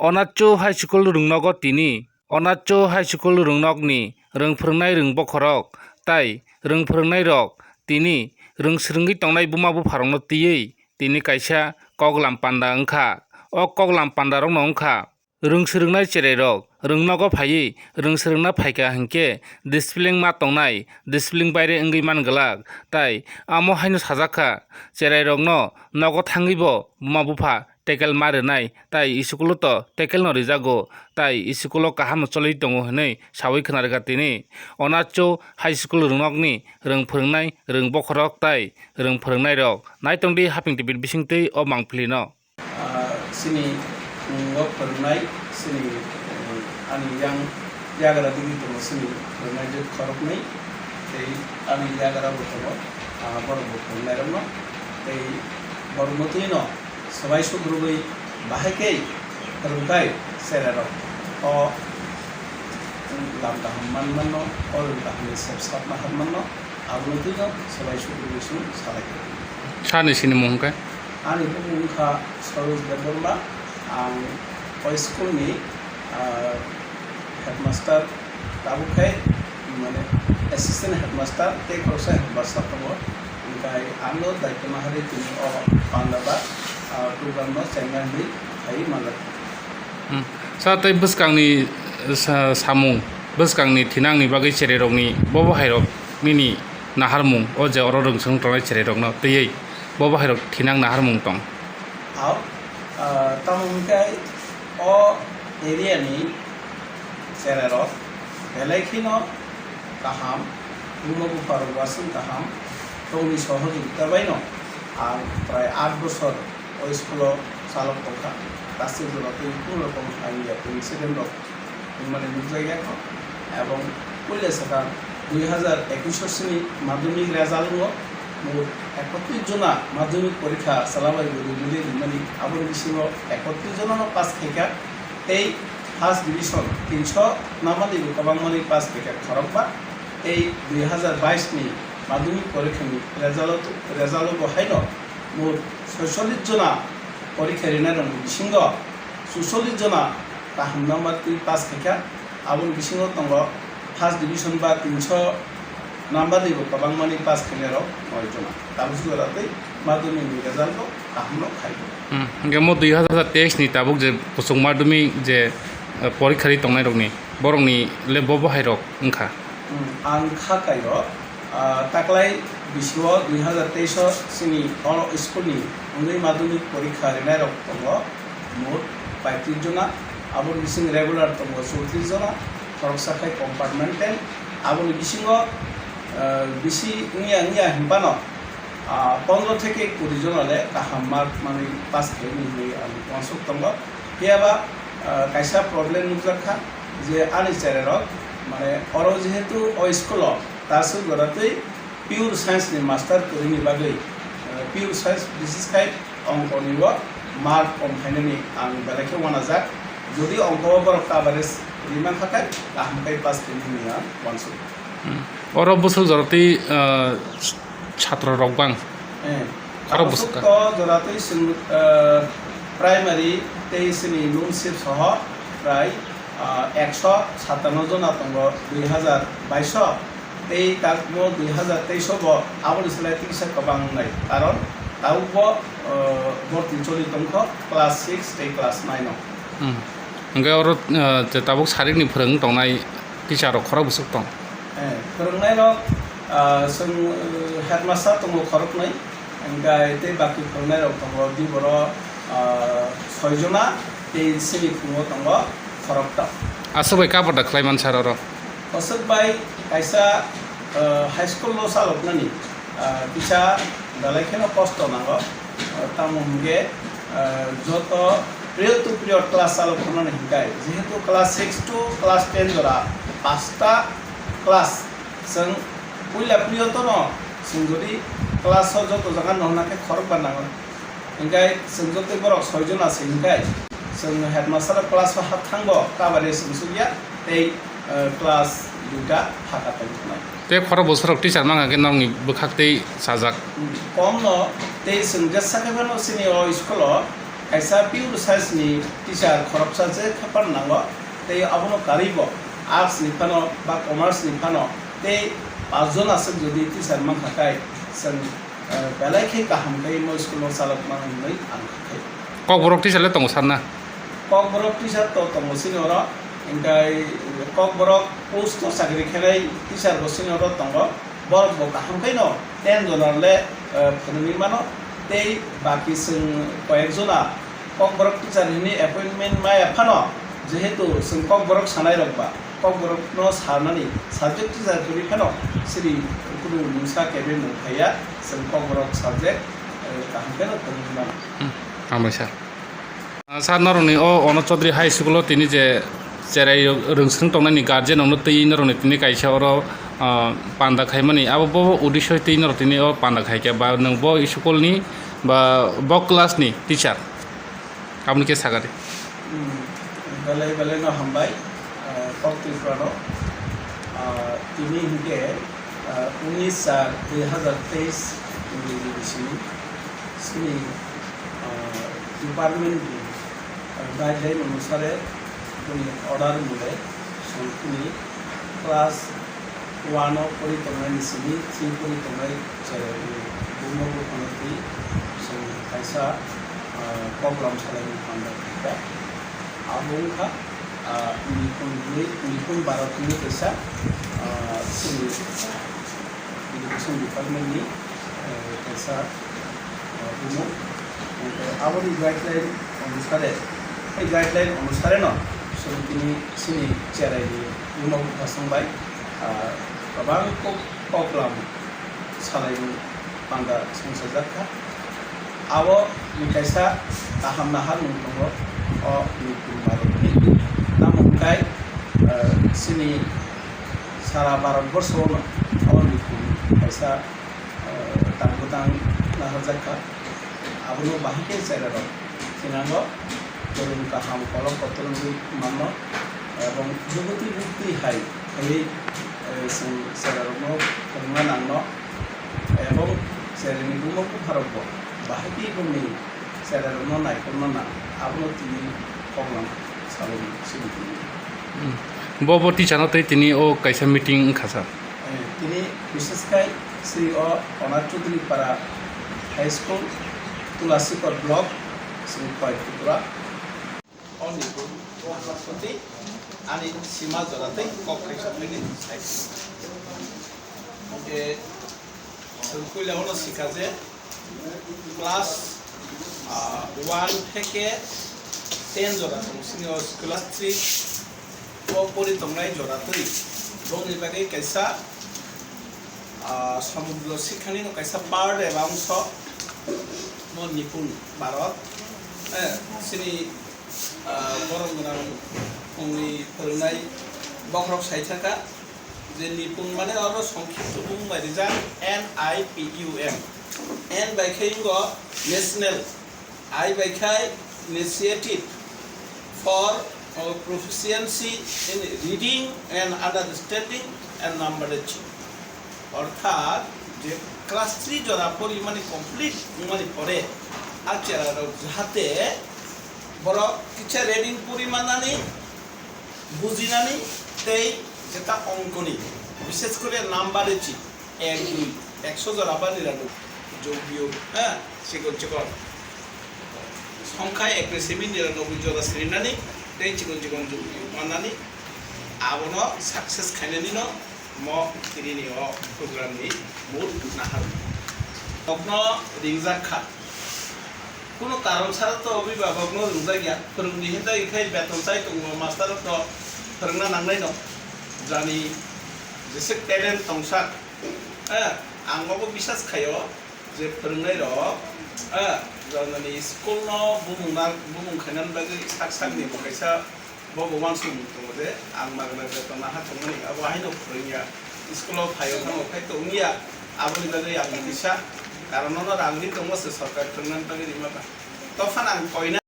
Onacho High School Rungnogo Tini, Onacho High School Rungnogni, Rungsurwngnai Rungbokhorok, Tai, Rungsurwngnai Rok, Tini, Rungsurwngnai Tongnai Bumabu Pharongno Tiyei, Tini Kaisa Koklam Panda Wngkha, O Koklam Panda Rokno Wngkha. Rungsurwngnai Chererok, Rungnogo Phaiyi, Rungsurwngna Phaika Hingkhe, Discipline ma tongnai, Discipline baire wngwi manglak, tai amo haino sajakha, Chererokno nogo thangwibo buma bufa tackle marwnai, tai school to tackle no rijago, tai school kaham choloi tongo hinui sawi khwnarwkha tini. Onacho High School Rungnogni, Rungsurwngnai, Rungbokhorok tai Rungsurwngnai rok, naitongdi haping tibit bisingtwi o mangpili no. Sini Rungsurwngnai sini ani yang jagara digi to sini Rungsurwngnai khoroknai tei ani jagara botono boro Rungsurwngnai rokno tei boro motino sabai sugrubui Bahai kei Rungkai sererok o lamda hamman manno o lamda sebsap mahan manno abunotino sabai sugrubui sun salai Chani sini mungkai ani bungkha Saroj Berma ang o school ni headmaster tabukai mane assistant headmaster te korsa headmaster tomo ingkai ando daitya mahari tini o Panda ba program no chairman ni hai malak sa tai buskangni samung buskangni thinangni bagai chererokni bobo hairok nini naharmung o je oro rungsung tongnai chererokno tei bobo hairok thinang naharmung tong au tamungkai o area ni chererok belaikino kaham bumabu parwasan kaham toni sohojogita baino আর প্রায় 8 বছর ওই school চালক কথা কাছে জলতে কোনো রকম idea incident মানে জায়গা এবং কইলে সেটা 2021 শ্রেণী মাধ্যমিক রেজাল্ট মোট 31 জনা মাধ্যমিক পরীক্ষা চালাবাই বলে মানে আবার বিশিং 31 জনা পাস খেকা এই ফার্স্ট ডিভিশন 300 নামালি গোবাং মানে পাস খেকা খরকবা এই 2022 নি মাধ্যমিক পরীক্ষানি রেজাল্ট বহাইনো মোট 46 জনা পরীক্ষারিনা রং বিশিঙ্গ 44 জনা কাহাম নাম্বার 3 পাস খেকা আবুন বিশিঙ্গ তঙ্গ ফার্স্ট ডিভিশন বা 300 নাম্বার দিব কবাং মানি পাস খেলের 9 জনা তাবুস গরাতে মাধ্যমিক রেজাল্ট কাহামনো খাইবো গেমো 2023 ni tabuk je pusung madhumik je পরীক্ষারি তংনাই রকনি বরংনি লে বব হাইরক ওংখা आं खाकायो ताकलाय बिसिव 2023 सिनि स्कुलनि उन्दै माध्यमिक परीक्षा रेनाय रक दङ मोट 35 जना आबो बिसिं रेगुलार दङ 34 जना फरकसाखाय कम्पार्टमेन्टेल आबो बिसिङ बिसि निया हिमपानो 15 থেকে 20 জনলে কাহাম মার্ক মানে পাস খেলি হই আমি কনসেপ্ট দङ হেয়াবা কাইসা प्रॉब्लेम नुजाखा যে আনি চেরেরক মানে অর যেহেতু ও স্কুল তাসু গরাতে পিওর সায়েন্স নি মাস্টার করিনি বাগৈ পিওর সায়েন্স বিশেষ খাই অঙ্ক নিব মার্ক কম ফাইনানি আং বেলাকে ওয়ানাজা যদি অঙ্ক বড় কাভারেজ রিমান থাকায় আহমকাই পাস কিনিয়া ওয়ানসু অর বছর জরতে ছাত্র রকবাং আরো বছর তো জরাতে প্রাইমারি 23 নি নুনসিপ সহ প্রায় 157 জন আতঙ্ক 2022 এই কাকম 2023 ব আবল ইসলাই তিসা কবাং নাই কারণ তাউব ভর্তি চলি তঙ্ক ক্লাস 6 তে ক্লাস 9 ন ওংগে অর যে তাবুক সারিনি फोरों তংনাই টিচার খরা বুসুক তং फोरोंनाय र जों हेडमास्टार तंग खरक नै ओंगाय ते बाकी फोरोंनाय र तंग दि बर 6 जना ते सिनि खुङो तंग खरकता आसबाय काबदा ख्लाइमान सारर असबाय कायसा हाई स्कुल लो सालकनानि पिसा दालायखेनो कष्ट नांग तामुंगे जत पिरियड टू पिरियड क्लास सालकनानि हिंगाय जेहेतु क्लास 6 टू क्लास 10 जरा पांचटा क्लास जों पहिला पिरियड तो न जों जदि क्लास जत जागा नहनाके खरक बानांग हिंगाय जों जत बर 6 जना আছে हिंगाय जों हेडमास्टार क्लास हाब थांगो काबारे संसुगिया ए क्लास दुटा फाका थांनाय ते खर बोसरक टीचार मांगाके नंनि बखाकते साजाक कम न ते जों जेसाकेबो सिनि school kaisa pure science ni teacher khoroksa je khapan nango tei abono karibo arts ni phano ba commerce ni phano tei pajon asuk jodi teacher man khakai sang belai khe kaham kai mo school no salak man nai ang khakai kok borok teacher le tongo sanna kok borok teacher to tongo sinoro ingkai kok borok post to sakri khelai teacher go sinoro tongo borok bo kaham kai no 10 jonar le phunumi mano tei baki sing koyek jona kok borok teacher ni appointment mai phano jehetu sing kok borok sanai rokba kok borok no sarnani subject teacher kuri phano siri kudu musa kebe no khaya sing kok borok subject kaham kai no phunumi mano amai sir sar naroni o ono chaudhary high school tini je cherai rungsrung tongnani guardian ono tei naroni tini kaisa oro panda khaimani abo bo udishoi tei naro tini o panda khaike ba nang bo school ni ba bo class ni teacher আপনি কে সাগারে বেলাই বেলাই no hambai kok tifrano tini hingke 19/2023 ini sini department guideline অনুসারে উনি order মূলে উনি class 1 পরিতমাই সিনি 3 পরিতমাই বুমবু committee কাইসা Koklam salai Panda abungka nipun barat ini kaisa sini education department ni kaisa umum aboni guideline अनुसारे no so tini sini cerai di umum pasangbai babang Koklam salai Panda sungsajaka abo kaisa taham nahar nungtongo o nipun barokni namunkai sini sara Bharatborsho no o nipun kaisa tangkutang nahar jakka abono bahike cerero sinango turun kaham kolok turun mano ebong jogoti bukti hai ei sing cerero no nangno ebong cereni bumo Bharatbo Bahai bumi saya no naik kono na abno tini Koklam salai sini bo bo teacher no tei tini o kaisa meeting khasa tini বিশেষ kai Sri o Onachudri para high school Tulasipur block Sri Pai Tripura oni Onachudri ani sima jorate kokkai sapeni sai oke sungkuile ono sikaje class 1 থেকে 10 জোড়া senior class 3 ও পরিতমলাই জোড়া তৈরি বংনি বাগে কাইসা সমুদ্র শিক্ষানি কাইসা part এবং অংশ ন নিপুণ ভারত সিনি গরম গোনাং ফংনি फोरोंनाय বখরক সাইথাকা যে নিপুণ মানে আরো সংক্ষিপ্ত বুংবাই যা NIPUM N by Kingo National I by Kai Initiative for Proficiency in Reading and Understanding and Numeracy অর্থাৎ যে ক্লাস 3 জরা পরিমাণে কমপ্লিট মানে পড়ে আচ্ছা যাতে বড় কিছু রিডিং পরিমাণানি বুঝিনানি তেই যেটা অঙ্কনি বিশেষ করে নাম্বারেছি 1 2 100 জরা বা 99 যোগবিয়োগ হ্যাঁ চিকন চিকন সংখ্যায় এগ্রেসিভি 99 জরা শ্রেণানি তেই চিকন চিকন যোগবিয়োগ মানানি আবনো সাকসেস খাইনানি ন ম তিরিনি অ প্রোগ্রামনি মূল নাহার রকনো রিংজাখা কোনো কারণ ছাড়া তো অভিভাবক ন রিংজা গিয়া फोरोंनि हेता इखाय बेतन चाइ दङ मास्टार तो फोरोंना नांनाय न जानि जेसे टेलेन्ट दंसा आंबाबो बिसास खायो जे फोरोंनाय र जानानि स्कुल न बुमुं खायनान बागै साकसांनि बखायसा बबो मानसि दङ जे आं मागना बेतन हाथमनि बाहाय न फोरोंया स्कुलाव फायो थाङो खाय दंनिया आबनि बागै आं बिसा कारण न रांनि दङसो सरकार फोरोंनान बागै रिमाबा तो फान आं कयना